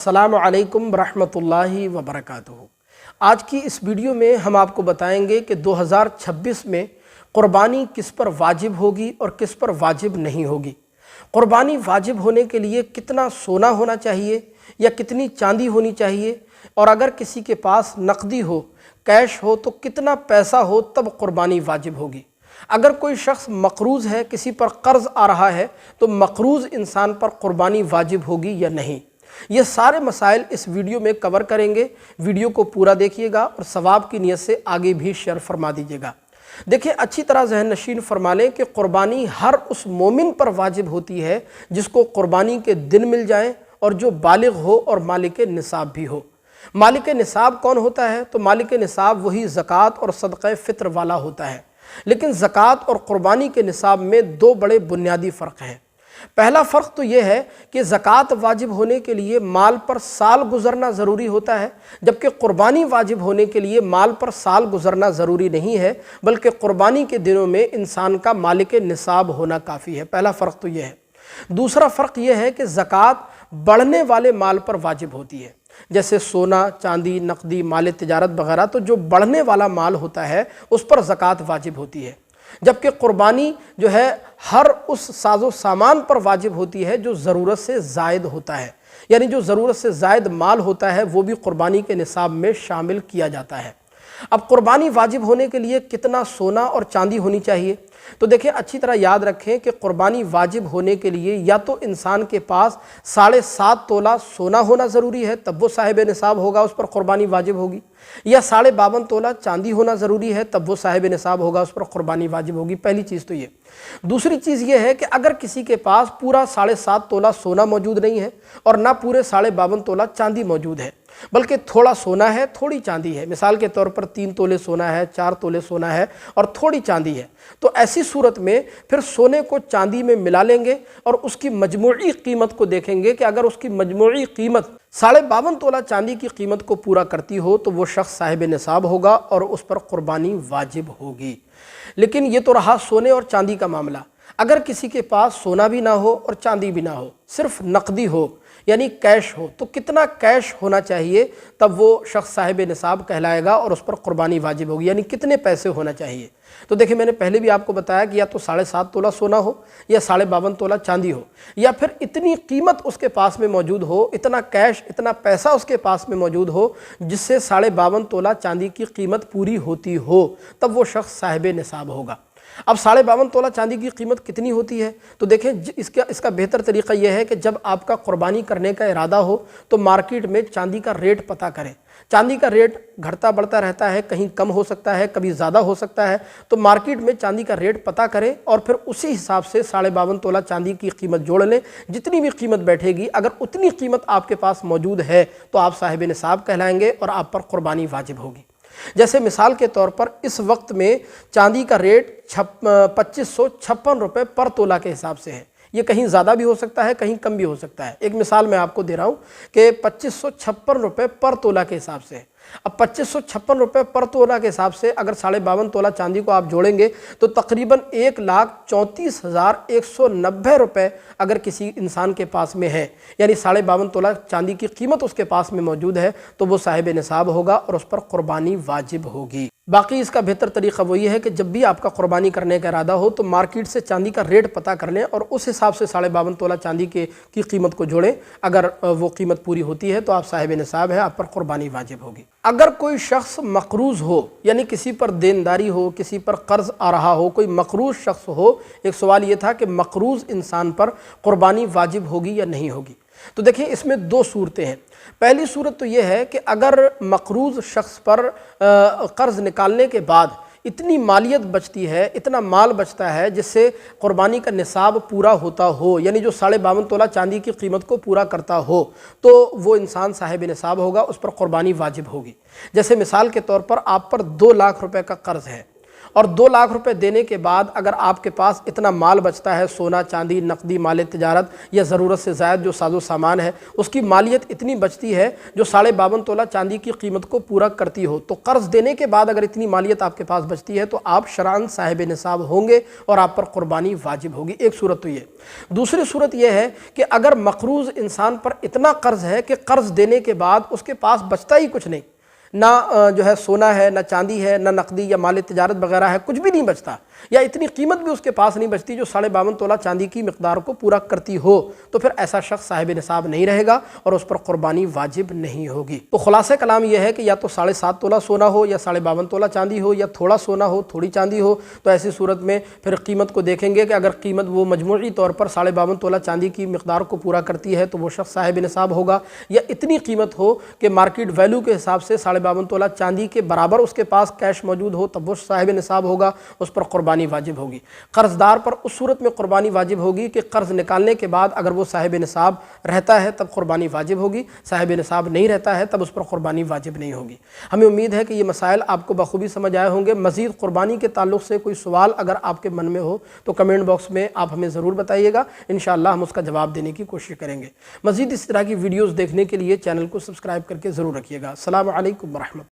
अस्सलामु अलैकुम रहमतुल्लाहि व बरकातुहू। आज की इस वीडियो में हम आपको बताएंगे कि 2026 में क़ुरबानी किस पर वाजिब होगी और किस पर वाजिब नहीं होगी। क़ुरबानी वाजिब होने के लिए कितना सोना होना चाहिए या कितनी चांदी होनी चाहिए, और अगर किसी के पास नकदी हो, कैश हो, तो कितना पैसा हो तब क़ुरबानी वाजिब होगी। अगर कोई शख्स मक़रूज़ है, किसी पर कर्ज़ आ रहा है, तो मक़रूज़ इंसान पर क़ुरबानी वाजिब होगी या नहीं। ये सारे मसाइल इस वीडियो में कवर करेंगे। वीडियो को पूरा देखिएगा और सवाब की नीयत से आगे भी शेयर फरमा दीजिएगा। देखिए, अच्छी तरह ज़हन नशीन फरमा लें कि क़ुरबानी हर उस मोमिन पर वाजिब होती है जिसको क़ुरबानी के दिन मिल जाए और जो बालिग़ हो और मालिक निसाब भी हो। मालिक निसाब कौन होता है? तो मालिक निसाब वही ज़कात और सदक़े फ़ित्र वाला होता है। लेकिन ज़कात और क़ुरबानी के निसाब में दो बड़े बुनियादी फ़र्क हैं। पहला फ़र्क तो ये है कि ज़कात वाजिब होने के लिए माल पर साल गुज़रना ज़रूरी होता है, जबकि क़ुरबानी वाजिब होने के लिए माल पर साल गुज़रना ज़रूरी नहीं है, बल्कि क़ुरबानी के दिनों में इंसान का मालिक निसाब होना काफ़ी है। पहला फ़र्क तो ये है। दूसरा फ़र्क ये है कि ज़कात बढ़ने वाले माल पर वाजिब होती है, जैसे सोना, चांदी, नकदी, माल तिजारत वगैरह। तो जो बढ़ने वाला माल होता है उस पर ज़कात वाजिब होती है, जबकि क़ुरबानी जो है हर उस साजो सामान पर वाजिब होती है जो ज़रूरत से ज़ायद होता है। यानी जो ज़रूरत से ज़ायद माल होता है वो भी क़ुरबानी के निसाब में शामिल किया जाता है। अब क़ुरबानी वाजिब होने के लिए कितना सोना और चांदी होनी चाहिए? तो देखिए, अच्छी तरह याद रखें कि क़ुरबानी वाजिब होने के लिए या तो इंसान के पास 7.5 तोला सोना होना ज़रूरी है, तब वो साहिब निसाब होगा, उस पर क़ुरबानी वाजिब होगी, या 52.5 तोला चांदी होना ज़रूरी है, तब वो साहिब निसाब होगा, उस पर क़ुरबानी वाजिब होगी। पहली चीज़ तो ये। दूसरी चीज़ ये है कि अगर किसी के पास पूरा 7.5 तोला सोना मौजूद नहीं है और ना पूरे 52.5 तोला चांदी मौजूद है, बल्कि थोड़ा सोना है, थोड़ी चांदी है, मिसाल के तौर पर 3 तोले सोना है, 4 तोले सोना है और थोड़ी चांदी है, तो ऐसी सूरत में फिर सोने को चांदी में मिला लेंगे और उसकी मजमूई कीमत को देखेंगे कि अगर उसकी मजमूई कीमत 52.5 तोला चांदी की कीमत को पूरा करती हो तो वो शख्स साहिब निसाब होगा और उस पर क़ुरबानी वाजिब होगी। लेकिन ये तो रहा सोने और चांदी का मामला। अगर किसी के पास सोना भी ना हो और चांदी भी ना हो, सिर्फ नकदी हो यानी कैश हो, तो कितना कैश होना चाहिए तब वो शख्स साहिब निसाब कहलाएगा और उस पर क़ुरबानी वाजिब होगी, यानी कितने पैसे होना चाहिए? तो देखिए, मैंने पहले भी आपको बताया कि या तो 7.5 तोला सोना हो या 52.5 तोला चांदी हो, या फिर इतनी कीमत उसके पास में मौजूद हो, इतना कैश, इतना पैसा उसके पास में मौजूद हो जिससे 52.5 तोला चांदी की कीमत पूरी होती हो, तब वो शख्स साहिब निसाब होगा। अब 52.5 तोला चांदी की कीमत कितनी होती है? तो देखें, इसका बेहतर तरीक़ा यह है कि जब आपका क़ुरबानी करने का इरादा हो तो मार्केट में चांदी का रेट पता करें। चांदी का रेट घटता बढ़ता रहता है, कहीं कम हो सकता है, कभी ज़्यादा हो सकता है, तो मार्केट में चांदी का रेट पता करें और फिर उसी हिसाब से 52.5 तोला चांदी की कीमत जोड़ लें। जितनी भी कीमत बैठेगी, अगर उतनी कीमत आपके पास मौजूद है तो आप साहिब निसाब कहलाएंगे और आप पर क़ुरबानी वाजिब होगी। जैसे मिसाल के तौर पर इस वक्त में चांदी का रेट 2556 रुपये पर तोला के हिसाब से है। ये कहीं ज़्यादा भी हो सकता है, कहीं कम भी हो सकता है। एक मिसाल मैं आपको दे रहा हूँ कि 2556 रुपये पर तोला के हिसाब से। अब 2556 रुपये पर तोला के हिसाब से अगर 52.5 तोला चांदी को आप जोड़ेंगे तो तकरीबन 1,34,190 रुपये अगर किसी इंसान के पास में है, यानी 52.5 तोला चांदी की कीमत उसके पास में मौजूद है, तो वो साहिब निसाब होगा और उस पर क़ुरबानी वाजिब होगी। बाकी इसका बेहतर तरीक़ा वही है कि जब भी आपका क़ुरबानी करने का इरादा हो तो मार्केट से चांदी का रेट पता कर लें और उस हिसाब से 52.5 तोला चांदी की कीमत को जोड़ें। अगर वो कीमत पूरी होती है तो आप साहिब निसाब है, आप पर क़ुरबानी वाजिब होगी। अगर कोई शख्स मक़रूज़ हो, यानी किसी पर देनदारी हो, किसी पर कर्ज़ आ रहा हो, कोई मक़रूज़ शख्स हो, एक सवाल ये था कि मक़रूज़ इंसान पर क़ुरबानी वाजिब होगी या नहीं होगी। तो देखिए, इसमें दो सूरतें हैं। पहली सूरत तो ये है कि अगर मक़रूज़ शख्स पर कर्ज़ निकालने के बाद इतनी मालियत बचती है, इतना माल बचता है जिससे क़ुरबानी का निसाब पूरा होता हो, यानी जो 52.5 तोला चांदी की कीमत को पूरा करता हो, तो वो इंसान साहिब निसाब होगा, उस पर क़ुरबानी वाजिब होगी। जैसे मिसाल के तौर पर आप पर 2 लाख रुपए का कर्ज़ है اور 2 लाख रुपए देने के बाद अगर आपके पास इतना माल बचता है, सोना चांदी नकदी माल तिजारत या ज़रूरत से ज़ायद जो साजो सामान है, उसकी मालियत इतनी बचती है जो 52.5 तोला चांदी की कीमत को पूरा करती हो, तो कर्ज़ देने के बाद अगर इतनी मालियत आपके पास बचती है तो आप शरअन साहिब निसाब होंगे और आप पर कुर्बानी वाजिब होगी। एक सूरत तो ये। दूसरी सूरत यह है कि अगर मकरूज़ इंसान पर इतना कर्ज़ है कि कर्ज़ देने के बाद उसके पास बचता ही कुछ नहीं, ना जो है सोना है, ना चांदी है, ना नकदी या माल तिजारत वगैरह है, कुछ भी नहीं बचता, या इतनी कीमत भी उसके पास नहीं बचती जो 52.5 तोला चांदी की मिकदार को पूरा करती हो, तो फिर ऐसा शख्स साहिब निसाब नहीं रहेगा और उस पर कुर्बानी वाजिब नहीं होगी। तो खुलासा कलाम यह है कि या तो 7.5 तोला सोना हो या 52.5 तोला चांदी हो या थोड़ा सोना हो थोड़ी चांदी हो, तो ऐसी सूरत में फिर कीमत को देखेंगे कि अगर कीमत वो मजमूई तौर पर 52.5 तोला चांदी की मिकदार को पूरा करती है तो वो शख्स साहिब निसाब होगा, या इतनी कीमत हो कि मार्केट वैल्यू के हिसाब से 52.5 तोला चांदी के बराबर उसके पास कैश मौजूद हो, तब वो साहिब निसाब होगा, उस पर कुर्बानी वाजिब होगी। कर्जदार पर उस सूरत में कुर्बानी वाजिब होगी कि कर्ज निकालने के बाद अगर वो साहिब निसाब रहता है तब कुर्बानी वाजिब होगी, साहिब निसाब नहीं रहता है तब उस पर कुर्बानी वाजिब नहीं होगी। हमें उम्मीद है कि ये मसाइल आपको बखूबी समझ आए होंगे। मज़ीद कुर्बानी के ताल्लुक़ से कोई सवाल अगर आपके मन में हो तो कमेंट बॉक्स में आप हमें ज़रूर बताइएगा, इंशाअल्लाह हम उसका जवाब देने की कोशिश करेंगे। मज़ीद इस तरह की वीडियोज़ देखने के लिए चैनल को सब्सक्राइब करके ज़रूर रखिएगा। अस्सलामु अलैकुम व रहमतुल्लाह।